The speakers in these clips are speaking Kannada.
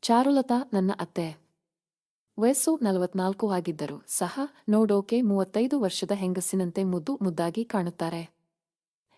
ಚಾರುಲತಾ ನನ್ನ ಅತ್ತೆ. ವಯಸ್ಸು 44 ಆಗಿದ್ದರು ಸಹ ನೋಡೋಕೆ 35 ವರ್ಷದ ಹೆಂಗಸಿನಂತೆ ಮುದ್ದು ಮುದ್ದಾಗಿ ಕಾಣುತ್ತಾರೆ.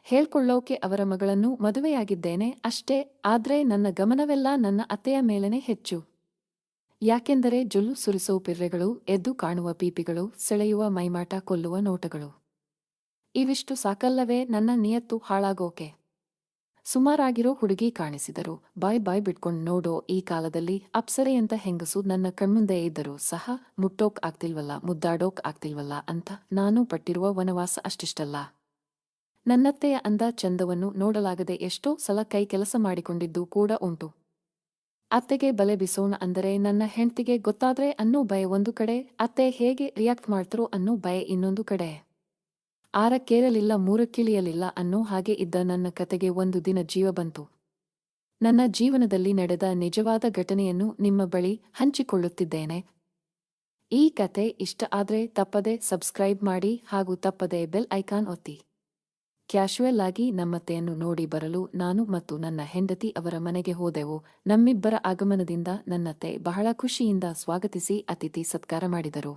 ಹೇಳ್ಕೊಳ್ಳೋಕೆ ಅವರ ಮಗಳನ್ನು ಮದುವೆಯಾಗಿದ್ದೇನೆ ಅಷ್ಟೇ, ಆದ್ರೆ ನನ್ನ ಗಮನವೆಲ್ಲ ನನ್ನ ಅತ್ತೆಯ ಮೇಲೇನೆ ಹೆಚ್ಚು. ಯಾಕೆಂದರೆ ಜೊಲ್ಲು ಸುರಿಸೋ ಪಿರ್ರೆಗಳು, ಎದ್ದು ಕಾಣುವ ಪೀಪಿಗಳು, ಸೆಳೆಯುವ ಮೈಮಾಟ, ಕೊಲ್ಲುವ ನೋಟಗಳು. ಇವಿಷ್ಟು ಸಾಕಲ್ಲವೇ ನನ್ನ ನಿಯತ್ತು ಹಾಳಾಗೋಕೆ. ಸುಮಾರಾಗಿರೋ ಹುಡುಗಿ ಕಾಣಿಸಿದರು. ಬಾಯ್ ಬಿಟ್ಕೊಂಡ್ ನೋಡೋ ಈ ಕಾಲದಲ್ಲಿ ಅಪ್ಸರೆಯಂತ ಹೆಂಗಸು ನನ್ನ ಕಣ್ಮುಂದೆ ಇದ್ದರೂ ಸಹ ಮುಟ್ಟೋಕ್ ಆಗ್ತಿಲ್ವಲ್ಲ, ಮುದ್ದಾಡೋಕ್ ಆಗ್ತಿಲ್ವಲ್ಲ ಅಂತ ನಾನು ಪಟ್ಟಿರುವ ವನವಾಸ ಅಷ್ಟಿಷ್ಟಲ್ಲ. ನನ್ನತ್ತೆಯ ಅಂದ ಚಂದವನ್ನು ನೋಡಲಾಗದೆ ಎಷ್ಟೋ ಸಲ ಕೈ ಕೆಲಸ ಮಾಡಿಕೊಂಡಿದ್ದು ಕೂಡ ಉಂಟು. ಅತ್ತೆಗೆ ಬಲೆ ಬಿಸೋಣ ಅಂದರೆ ನನ್ನ ಹೆಂಡ್ತಿಗೆ ಗೊತ್ತಾದ್ರೆ ಅನ್ನೋ ಭಯ ಒಂದು ಕಡೆ, ಅತ್ತೆ ಹೇಗೆ ರಿಯಾಕ್ಟ್ ಮಾಡ್ತಾರೋ ಅನ್ನೋ ಭಯ ಇನ್ನೊಂದು ಕಡೆ. ಆರಕ್ಕೇರಲಿಲ್ಲ ಮೂರಕ್ಕಿಳಿಯಲಿಲ್ಲ ಅನ್ನೋ ಹಾಗೆ ಇದ್ದ ನನ್ನ ಕತೆಗೆ ಒಂದು ದಿನ ಜೀವ ಬಂತು. ನನ್ನ ಜೀವನದಲ್ಲಿ ನಡೆದ ನಿಜವಾದ ಘಟನೆಯನ್ನು ನಿಮ್ಮ ಬಳಿ ಹಂಚಿಕೊಳ್ಳುತ್ತಿದ್ದೇನೆ. ಈ ಕತೆ ಇಷ್ಟ ಆದ್ರೆ ತಪ್ಪದೆ ಸಬ್ಸ್ಕ್ರೈಬ್ ಮಾಡಿ ಹಾಗೂ ತಪ್ಪದೆ ಬೆಲ್ ಐಕಾನ್ ಒತ್ತಿ. ಕ್ಯಾಶುಯಲ್ ಆಗಿ ನಮ್ಮತ್ತೆಯನ್ನು ನೋಡಿ ಬರಲು ನಾನು ಮತ್ತು ನನ್ನ ಹೆಂಡತಿ ಅವರ ಮನೆಗೆ ಹೋದೆವು. ನಮ್ಮಿಬ್ಬರ ಆಗಮನದಿಂದ ನನ್ನತ್ತೆ ಬಹಳ ಖುಷಿಯಿಂದ ಸ್ವಾಗತಿಸಿ ಅತಿಥಿ ಸತ್ಕಾರ ಮಾಡಿದರು.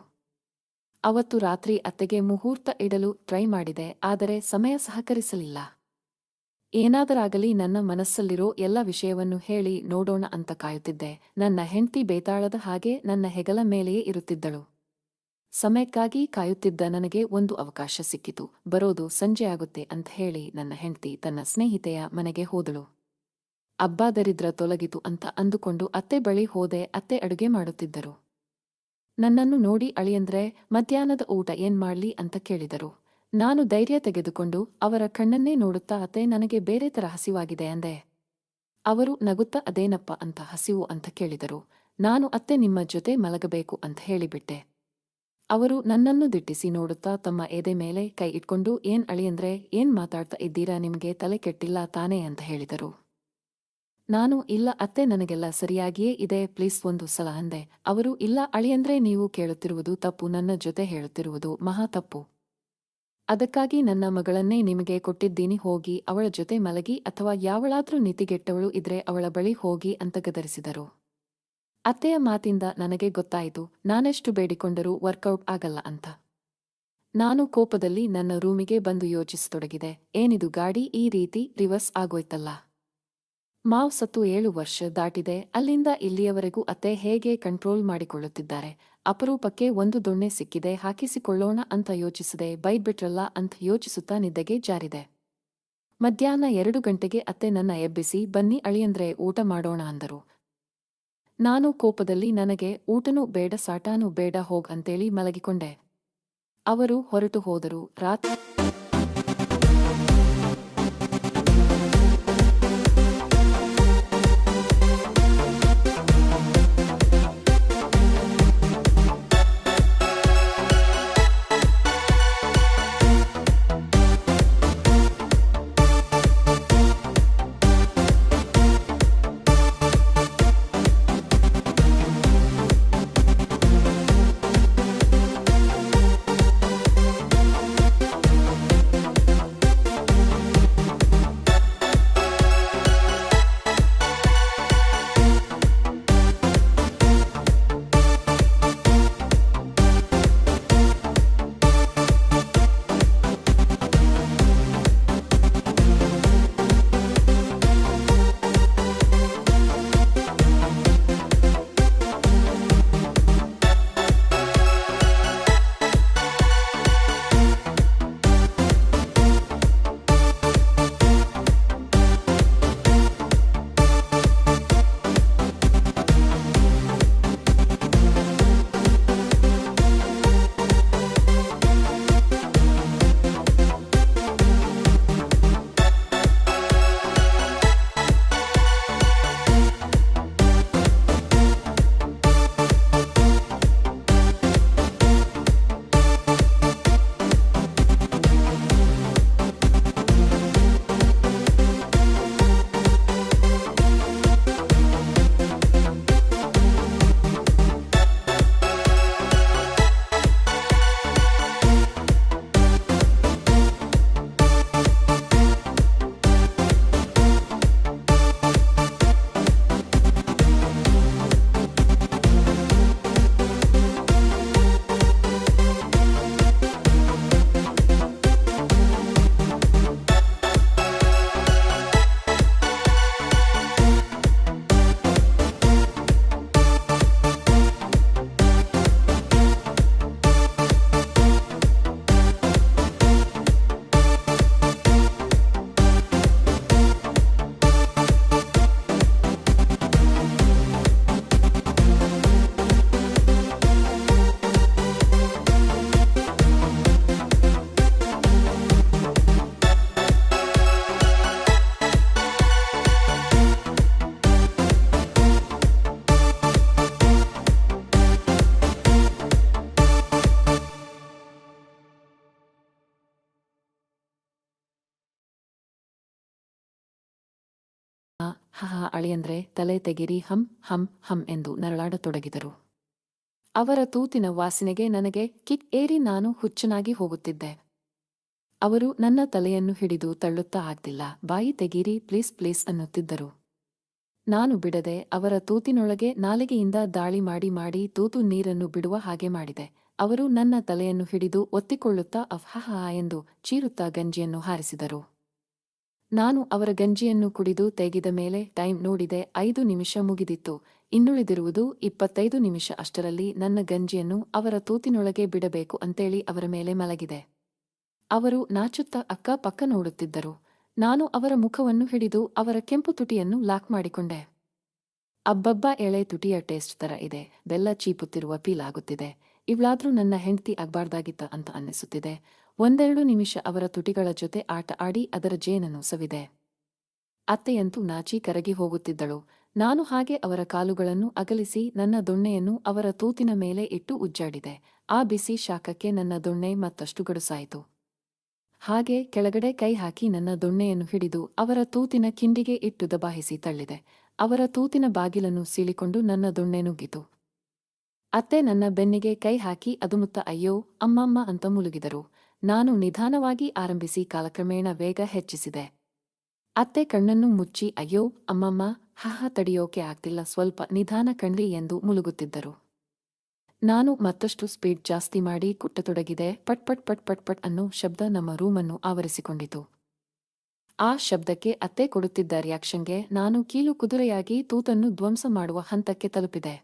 ಅವತ್ತು ರಾತ್ರಿ ಅತ್ತೆಗೆ ಮುಹೂರ್ತ ಇಡಲು ಟ್ರೈ ಮಾಡಿದೆ, ಆದರೆ ಸಮಯ ಸಹಕರಿಸಲಿಲ್ಲ. ಏನಾದರಾಗಲಿ ನನ್ನ ಮನಸ್ಸಲ್ಲಿರೋ ಎಲ್ಲ ವಿಷಯವನ್ನು ಹೇಳಿ ನೋಡೋಣ ಅಂತ ಕಾಯುತ್ತಿದ್ದೆ. ನನ್ನ ಹೆಂಡ್ತಿ ಬೇತಾಳದ ಹಾಗೆ ನನ್ನ ಹೆಗಲ ಮೇಲೆಯೇ ಇರುತ್ತಿದ್ದಳು. ಸಮಯಕ್ಕಾಗಿ ಕಾಯುತ್ತಿದ್ದ ನನಗೆ ಒಂದು ಅವಕಾಶ ಸಿಕ್ಕಿತು. ಬರೋದು ಸಂಜೆ ಆಗುತ್ತೆ ಅಂತ ಹೇಳಿ ನನ್ನ ಹೆಂಡ್ತಿ ತನ್ನ ಸ್ನೇಹಿತೆಯ ಮನೆಗೆ ಹೋದಳು. ಅಬ್ಬಾ ದರಿದ್ರ ತೊಲಗಿತು ಅಂತ ಅಂದುಕೊಂಡು ಅತ್ತೆ ಬಳಿ ಹೋದೆ. ಅತ್ತೆ ಅಡುಗೆ ಮಾಡುತ್ತಿದ್ದರು. ನನ್ನನ್ನು ನೋಡಿ ಅಳಿಯಂದ್ರೆ ಮಧ್ಯಾಹ್ನದ ಊಟ ಏನ್ ಮಾಡ್ಲಿ ಅಂತ ಕೇಳಿದರು. ನಾನು ಧೈರ್ಯ ತೆಗೆದುಕೊಂಡು ಅವರ ಕಣ್ಣನ್ನೇ ನೋಡುತ್ತಾ ಅತ್ತೆ ನನಗೆ ಬೇರೆ ತರ ಹಸಿವಾಗಿದೆ ಅಂದೆ. ಅವರು ನಗುತ್ತಾ ಅದೇನಪ್ಪ ಅಂತ ಹಸಿವು ಅಂತ ಕೇಳಿದರು. ನಾನು ಅತ್ತೆ ನಿಮ್ಮ ಜೊತೆ ಮಲಗಬೇಕು ಅಂತ ಹೇಳಿಬಿಟ್ಟೆ. ಅವರು ನನ್ನನ್ನು ದಿಟ್ಟಿಸಿ ನೋಡುತ್ತಾ ತಮ್ಮ ಎದೆ ಮೇಲೆ ಕೈ ಇಟ್ಕೊಂಡು ಏನ್ ಅಳಿಯಂದ್ರೆ ಏನ್ ಮಾತಾಡ್ತಾ ಇದ್ದೀರಾ, ನಿಮಗೆ ತಲೆ ಕೆಟ್ಟಿಲ್ಲ ತಾನೇ ಅಂತ ಹೇಳಿದರು. ನಾನು ಇಲ್ಲ ಅತ್ತೆ ನನಗೆಲ್ಲ ಸರಿಯಾಗಿಯೇ ಇದೆ, ಪ್ಲೀಸ್ ಒಂದು ಸಲ ಅಂದೆ. ಅವರು ಇಲ್ಲ ಅಳಿಯಂದ್ರೆ ನೀವು ಕೇಳುತ್ತಿರುವುದು ತಪ್ಪು, ನನ್ನ ಜೊತೆ ಹೇಳುತ್ತಿರುವುದು ಮಹಾ ತಪ್ಪು. ಅದಕ್ಕಾಗಿ ನನ್ನ ಮಗಳನ್ನೇ ನಿಮಗೆ ಕೊಟ್ಟಿದ್ದೀನಿ, ಹೋಗಿ ಅವಳ ಜೊತೆ ಮಲಗಿ, ಅಥವಾ ಯಾವಳಾದ್ರೂ ನೀತಿಗೆಟ್ಟವಳು ಇದ್ರೆ ಅವಳ ಬಳಿ ಹೋಗಿ ಅಂತ ಗದರಿಸಿದರು. ಅತ್ತೆಯ ಮಾತಿಂದ ನನಗೆ ಗೊತ್ತಾಯಿತು ನಾನೆಷ್ಟು ಬೇಡಿಕೊಂಡರೂ ವರ್ಕೌಟ್ ಆಗಲ್ಲ ಅಂತ. ನಾನು ಕೋಪದಲ್ಲಿ ನನ್ನ ರೂಮಿಗೆ ಬಂದು ಯೋಚಿಸತೊಡಗಿದೆ, ಏನಿದು ಗಾಡಿ ಈ ರೀತಿ ರಿವರ್ಸ್ ಆಗೋಯ್ತಲ್ಲ. ಮಾವ್ ಸತ್ತು 7 ವರ್ಷ ದಾಟಿದೆ, ಅಲ್ಲಿಂದ ಇಲ್ಲಿಯವರೆಗೂ ಅತ್ತೆ ಹೇಗೆ ಕಂಟ್ರೋಲ್ ಮಾಡಿಕೊಳ್ಳುತ್ತಿದ್ದಾರೆ. ಅಪರೂಪಕ್ಕೆ ಒಂದು ದೊಣ್ಣೆ ಸಿಕ್ಕಿದೆ, ಹಾಕಿಸಿಕೊಳ್ಳೋಣ ಅಂತ ಯೋಚಿಸದೆ ಬೈದ್ಬಿಟ್ರಲ್ಲ ಅಂತ ಯೋಚಿಸುತ್ತಾ ನಿದ್ದೆಗೆ ಜಾರಿದೆ. ಮಧ್ಯಾಹ್ನ 2 ಗಂಟೆಗೆ ಅತ್ತೆ ನನ್ನ ಎಬ್ಬಿಸಿ ಬನ್ನಿ ಅಳಿಯಂದ್ರೆ ಊಟ ಮಾಡೋಣ ಅಂದರು. ನಾನು ಕೋಪದಲ್ಲಿ ನನಗೆ ಊಟನೂ ಬೇಡ ಸಾಟಾನೂ ಬೇಡ ಹೋಗ್ ಅಂತೇಳಿ ಮಲಗಿಕೊಂಡೆ. ಅವರು ಹೊರಟು ಹೋದರು. ರಾತ್ರಿ ಅಳಿಯಂದ್ರೆ ತಲೆ ತೆಗಿರಿ ಹಂ ಹಂ ಹಂ ಎಂದು ನರಳಾಡತೊಡಗಿದರು. ಅವರ ತೂತಿನ ವಾಸನೆಗೆ ನನಗೆ ಕಿಕ್ ಏರಿ ನಾನು ಹುಚ್ಚನಾಗಿ ಹೋಗುತ್ತಿದ್ದೆ. ಅವರು ನನ್ನ ತಲೆಯನ್ನು ಹಿಡಿದು ತಳ್ಳುತ್ತಾ ಆಗ್ತಿಲ್ಲ, ಬಾಯಿ ತೆಗೀರಿ ಪ್ಲೀಸ್ ಪ್ಲೀಸ್ ಅನ್ನುತ್ತಿದ್ದರು. ನಾನು ಬಿಡದೆ ಅವರ ತೂತಿನೊಳಗೆ ನಾಲಿಗೆಯಿಂದ ದಾಳಿ ಮಾಡಿ ಮಾಡಿ ತೂತು ನೀರನ್ನು ಬಿಡುವ ಹಾಗೆ ಮಾಡಿದೆ. ಅವರು ನನ್ನ ತಲೆಯನ್ನು ಹಿಡಿದು ಒತ್ತಿಕೊಳ್ಳುತ್ತಾ ಅಫ್ಹಹ ಎಂದು ಚೀರುತ್ತಾ ಗಂಜಿಯನ್ನು ಹಾರಿಸಿದರು. ನಾನು ಅವರ ಗಂಜಿಯನ್ನು ಕುಡಿದು ತೆಗೆದ ಮೇಲೆ ಟೈಮ್ ನೋಡಿದೆ. 5 ನಿಮಿಷ ಮುಗಿದಿತ್ತು. ಇನ್ನುಳಿದಿರುವುದು 25 ನಿಮಿಷ. ಅಷ್ಟರಲ್ಲಿ ನನ್ನ ಗಂಜಿಯನ್ನು ಅವರ ತೂತಿನೊಳಗೆ ಬಿಡಬೇಕು ಅಂತೇಳಿ ಅವರ ಮೇಲೆ ಮಲಗಿದೆ. ಅವರು ನಾಚುತ್ತಾ ಅಕ್ಕ ಪಕ್ಕ ನೋಡುತ್ತಿದ್ದರು. ನಾನು ಅವರ ಮುಖವನ್ನು ಹಿಡಿದು ಅವರ ಕೆಂಪು ತುಟಿಯನ್ನು ಲಾಕ್ ಮಾಡಿಕೊಂಡೆ. ಅಬ್ಬಬ್ಬಾ, ಎಳೆ ತುಟಿಯ ಟೇಸ್ಟ್ ತರ ಇದೆ. ಬೆಲ್ಲ ಚೀಪುತ್ತಿರುವ ಫೀಲ್ ಆಗುತ್ತಿದೆ. ಇವ್ಳಾದ್ರೂ ನನ್ನ ಹೆಂಡ್ತಿ ಆಗ್ಬಾರ್ದಾಗಿತ್ತ ಅಂತ ಅನ್ನಿಸುತ್ತಿದೆ. 1-2 ನಿಮಿಷ ಅವರ ತುಟಿಗಳ ಜೊತೆ ಆಟ ಆಡಿ ಅದರ ಜೇನನ್ನು ಸವಿದೆ. ಅತ್ತೆಯಂತೂ ನಾಚಿ ಕರಗಿ ಹೋಗುತ್ತಿದ್ದಳು. ನಾನು ಹಾಗೆ ಅವರ ಕಾಲುಗಳನ್ನು ಅಗಲಿಸಿ ನನ್ನ ದೊಣ್ಣೆಯನ್ನು ಅವರ ತೂತಿನ ಮೇಲೆ ಇಟ್ಟು ಉಜ್ಜಾಡಿದೆ. ಆ ಬಿಸಿ ಶಾಖಕ್ಕೆ ನನ್ನ ದೊಣ್ಣೆ ಮತ್ತಷ್ಟು ಗಡುಸಾಯಿತು. ಹಾಗೆ ಕೆಳಗಡೆ ಕೈ ಹಾಕಿ ನನ್ನ ದೊಣ್ಣೆಯನ್ನು ಹಿಡಿದು ಅವರ ತೂತಿನ ಕಿಂಡಿಗೆ ಇಟ್ಟು ದಬಾಯಿಸಿ ತಳ್ಳಿದೆ. ಅವರ ತೂತಿನ ಬಾಗಿಲನ್ನು ಸೀಳಿಕೊಂಡು ನನ್ನ ದೊಣ್ಣೆ ನುಗ್ಗಿತು. ಅತ್ತೆ ನನ್ನ ಬೆನ್ನಿಗೆ ಕೈ ಹಾಕಿ ಅದುಮುತ್ತ ಅಯ್ಯೋ ಅಮ್ಮಮ್ಮ ಅಂತ ಮುಲುಗಿದರು. ನಾನು ನಿಧಾನವಾಗಿ ಆರಂಭಿಸಿ ಕಾಲಕ್ರಮೇಣ ವೇಗ ಹೆಚ್ಚಿಸಿದೆ. ಅತ್ತೆ ಕಣ್ಣನ್ನು ಮುಚ್ಚಿ ಅಯ್ಯೋ ಅಮ್ಮಮ್ಮ ಹಹ ತಡೆಯೋಕೆ ಆಗ್ತಿಲ್ಲ, ಸ್ವಲ್ಪ ನಿಧಾನ ಕಣ್ರಿ ಎಂದು ಮುಲುಗುತ್ತಿದ್ದರು. ನಾನು ಮತ್ತಷ್ಟು ಸ್ಪೀಡ್ ಜಾಸ್ತಿ ಮಾಡಿ ಕುಟ್ಟತೊಡಗಿದೆ. ಪಟ್ ಪಟ್ ಪಟ್ ಪಟ್ ಪಟ್ ಅನ್ನೋ ಶಬ್ದ ನಮ್ಮ ರೂಮನ್ನು ಆವರಿಸಿಕೊಂಡಿತು. ಆ ಶಬ್ದಕ್ಕೆ ಅತ್ತೆ ಕೊಡುತ್ತಿದ್ದ ರಿಯಾಕ್ಷನ್ಗೆ ನಾನು ಕೀಲು ಕುದುರೆಯಾಗಿ ತೂತನ್ನು ಧ್ವಂಸ ಮಾಡುವ ಹಂತಕ್ಕೆ ತಲುಪಿದೆ.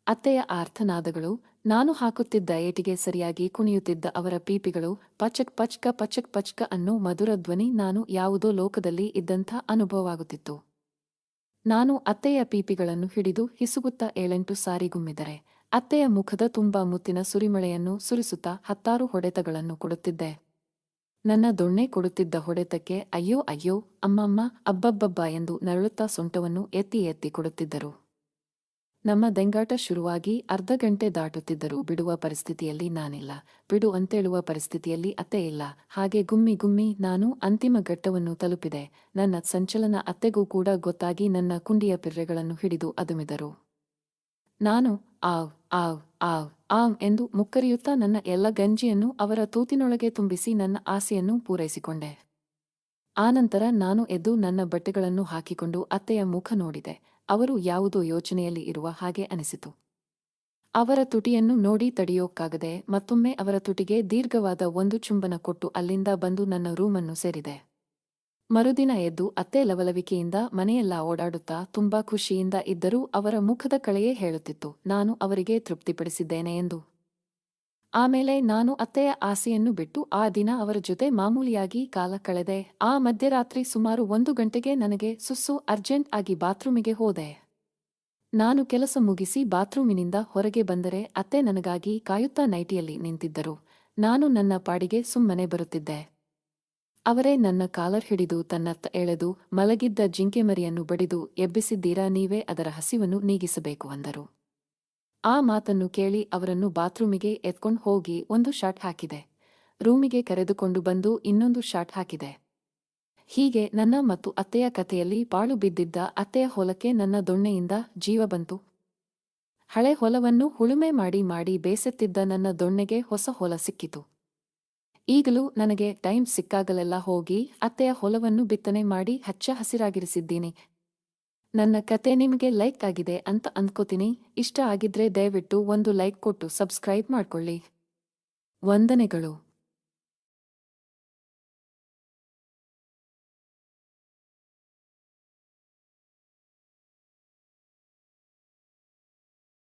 ಅತ್ತೆಯ ಆರ್ತನಾದಗಳು, ನಾನು ಹಾಕುತ್ತಿದ್ದ ಏಟಿಗೆ ಸರಿಯಾಗಿ ಕುಣಿಯುತ್ತಿದ್ದ ಅವರ ಪೀಪಿಗಳು, ಪಚಕ್ ಪಚ್ಕ ಪಚಕ್ ಪಚ್ಕ ಅನ್ನೋ ಮಧುರ ಧ್ವನಿ, ನಾನು ಯಾವುದೋ ಲೋಕದಲ್ಲಿ ಇದ್ದಂಥ ಅನುಭವವಾಗುತ್ತಿತ್ತು. ನಾನು ಅತ್ತೆಯ ಪೀಪಿಗಳನ್ನು ಹಿಡಿದು ಹಿಸುಗುತ್ತಾ 7-8 ಸಾರಿ ಗುಮ್ಮಿದರೆ ಅತ್ತೆಯ ಮುಖದ ತುಂಬಾ ಮುತ್ತಿನ ಸುರಿಮಳೆಯನ್ನು ಸುರಿಸುತ್ತಾ 10 ಹೊಡೆತಗಳನ್ನು ಕೊಡುತ್ತಿದ್ದೆ. ನನ್ನ ದೊಣ್ಣೆ ಕೊಡುತ್ತಿದ್ದ ಹೊಡೆತಕ್ಕೆ ಅಯ್ಯೋ ಅಯ್ಯೋ ಅಮ್ಮಮ್ಮ ಅಬ್ಬಬ್ಬಬ್ಬ ಎಂದು ನರಳುತ್ತಾ ಸೊಂಟವನ್ನು ಎತ್ತಿ ಎತ್ತಿ ಕೊಡುತ್ತಿದ್ದರು. ನಮ್ಮ ದೆಂಗಾಟ ಶುರುವಾಗಿ ಅರ್ಧ ಗಂಟೆ ದಾಟುತ್ತಿದ್ದರೂ ಬಿಡುವ ಪರಿಸ್ಥಿತಿಯಲ್ಲಿ ನಾನಿಲ್ಲ, ಬಿಡು ಅಂತೇಳುವ ಪರಿಸ್ಥಿತಿಯಲ್ಲಿ ಅತ್ತೆ ಇಲ್ಲ. ಹಾಗೆ ಗುಮ್ಮಿ ಗುಮ್ಮಿ ನಾನು ಅಂತಿಮ ಘಟ್ಟವನ್ನು ತಲುಪಿದೆ. ನನ್ನ ಸಂಚಲನ ಅತ್ತೆಗೂ ಕೂಡ ಗೊತ್ತಾಗಿ ನನ್ನ ಕುಂಡಿಯ ಪಿರ್ರೆಗಳನ್ನು ಹಿಡಿದು ಅದುಮಿದರು. ನಾನು ಆವ್ ಆವ್ ಆವ್ ಆವ್ ಎಂದು ಮುಕ್ಕರಿಯುತ್ತಾ ನನ್ನ ಎಲ್ಲ ಗಂಜಿಯನ್ನು ಅವರ ತೂತಿನೊಳಗೆ ತುಂಬಿಸಿ ನನ್ನ ಆಸೆಯನ್ನು ಪೂರೈಸಿಕೊಂಡೆ. ಆನಂತರ ನಾನು ಎದ್ದು ನನ್ನ ಬಟ್ಟೆಗಳನ್ನು ಹಾಕಿಕೊಂಡು ಅತ್ತೆಯ ಮುಖ ನೋಡಿದೆ. ಅವರು ಯಾವುದೋ ಯೋಚನೆಯಲ್ಲಿ ಇರುವ ಹಾಗೆ ಅನಿಸಿತು. ಅವರ ತುಟಿಯನ್ನು ನೋಡಿ ತಡೆಯೋಕ್ಕಾಗದೆ ಮತ್ತೊಮ್ಮೆ ಅವರ ತುಟಿಗೆ ದೀರ್ಘವಾದ ಒಂದು ಚುಂಬನ ಕೊಟ್ಟು ಅಲ್ಲಿಂದ ಬಂದು ನನ್ನ ರೂಮನ್ನು ಸೇರಿದೆ. ಮರುದಿನ ಎದ್ದು ಅತ್ತೆ ಲವಲವಿಕೆಯಿಂದ ಮನೆಯೆಲ್ಲ ಓಡಾಡುತ್ತಾ ತುಂಬಾ ಖುಷಿಯಿಂದ ಇದ್ದರೂ ಅವರ ಮುಖದ ಕಳೆಯೇ ಹೇಳುತ್ತಿತ್ತು ನಾನು ಅವರಿಗೆ ತೃಪ್ತಿಪಡಿಸಿದ್ದೇನೆ ಎಂದು. ಆಮೇಲೆ ನಾನು ಅತ್ತೆಯ ಆಸೆಯನ್ನು ಬಿಟ್ಟು ಆ ದಿನ ಅವರ ಜೊತೆ ಮಾಮೂಲಿಯಾಗಿ ಕಾಲ ಕಳೆದೆ. ಆ ಮಧ್ಯರಾತ್ರಿ ಸುಮಾರು 1 ಗಂಟೆಗೆ ನನಗೆ ಸುಸ್ಸು ಅರ್ಜೆಂಟ್ ಆಗಿ ಬಾತ್ರೂಮಿಗೆ ಹೋದೆ. ನಾನು ಕೆಲಸ ಮುಗಿಸಿ ಬಾತ್ರೂಮಿನಿಂದ ಹೊರಗೆ ಬಂದರೆ ಅತ್ತೆ ನನಗಾಗಿ ಕಾಯುತ್ತಾ ನೈಟಿಯಲ್ಲಿ ನಿಂತಿದ್ದರು. ನಾನು ನನ್ನ ಪಾಡಿಗೆ ಸುಮ್ಮನೆ ಬರುತ್ತಿದ್ದೆ. ಅವರೇ ನನ್ನ ಕಾಲರ್ ಹಿಡಿದು ತನ್ನತ್ತ ಎಳೆದು ಮಲಗಿದ್ದ ಜಿಂಕೆಮರಿಯನ್ನು ಬಡಿದು ಎಬ್ಬಿಸಿದ್ದೀರಾ, ನೀವೇ ಅದರ ಹಸಿವನ್ನು ನೀಗಿಸಬೇಕು ಅಂದರು. ಆ ಮಾತನ್ನು ಕೇಳಿ ಅವರನ್ನು ಬಾತ್ರೂಮಿಗೆ ಎತ್ಕೊಂಡು ಹೋಗಿ 1 ಶಾಟ್ ಹಾಕಿದೆ. ರೂಮಿಗೆ ಕರೆದುಕೊಂಡು ಬಂದು ಇನ್ನೊಂದು ಶಾಟ್ ಹಾಕಿದೆ. ಹೀಗೆ ನನ್ನ ಮತ್ತು ಅತ್ತೆಯ ಕಥೆಯಲ್ಲಿ ಪಾಳು ಬಿದ್ದಿದ್ದ ಅತ್ತೆಯ ಹೊಲಕ್ಕೆ ನನ್ನ ದೊಣ್ಣೆಯಿಂದ ಜೀವ ಬಂತು. ಹಳೆ ಹೊಲವನ್ನು ಉಳುಮೆ ಮಾಡಿ ಮಾಡಿ ಬೇಸತ್ತಿದ್ದ ನನ್ನ ದೊಣ್ಣೆಗೆ ಹೊಸ ಹೊಲ ಸಿಕ್ಕಿತು. ಈಗಲೂ ನನಗೆ ಟೈಮ್ ಸಿಕ್ಕಾಗಲೆಲ್ಲ ಹೋಗಿ ಅತ್ತೆಯ ಹೊಲವನ್ನು ಬಿತ್ತನೆ ಮಾಡಿ ಹಚ್ಚ ಹಸಿರಾಗಿರಿಸಿದ್ದೀನಿ. ನನ್ನ ಕತೆ ನಿಮಗೆ ಲೈಕ್ ಆಗಿದೆ ಅಂತ ಅಂದ್ಕೋತೀನಿ. ಇಷ್ಟ ಆಗಿದ್ರೆ ದಯವಿಟ್ಟು ಒಂದು ಲೈಕ್ ಕೊಟ್ಟು ಸಬ್ಸ್ಕ್ರೈಬ್ ಮಾಡ್ಕೊಳ್ಳಿ. ವಂದನೆಗಳು.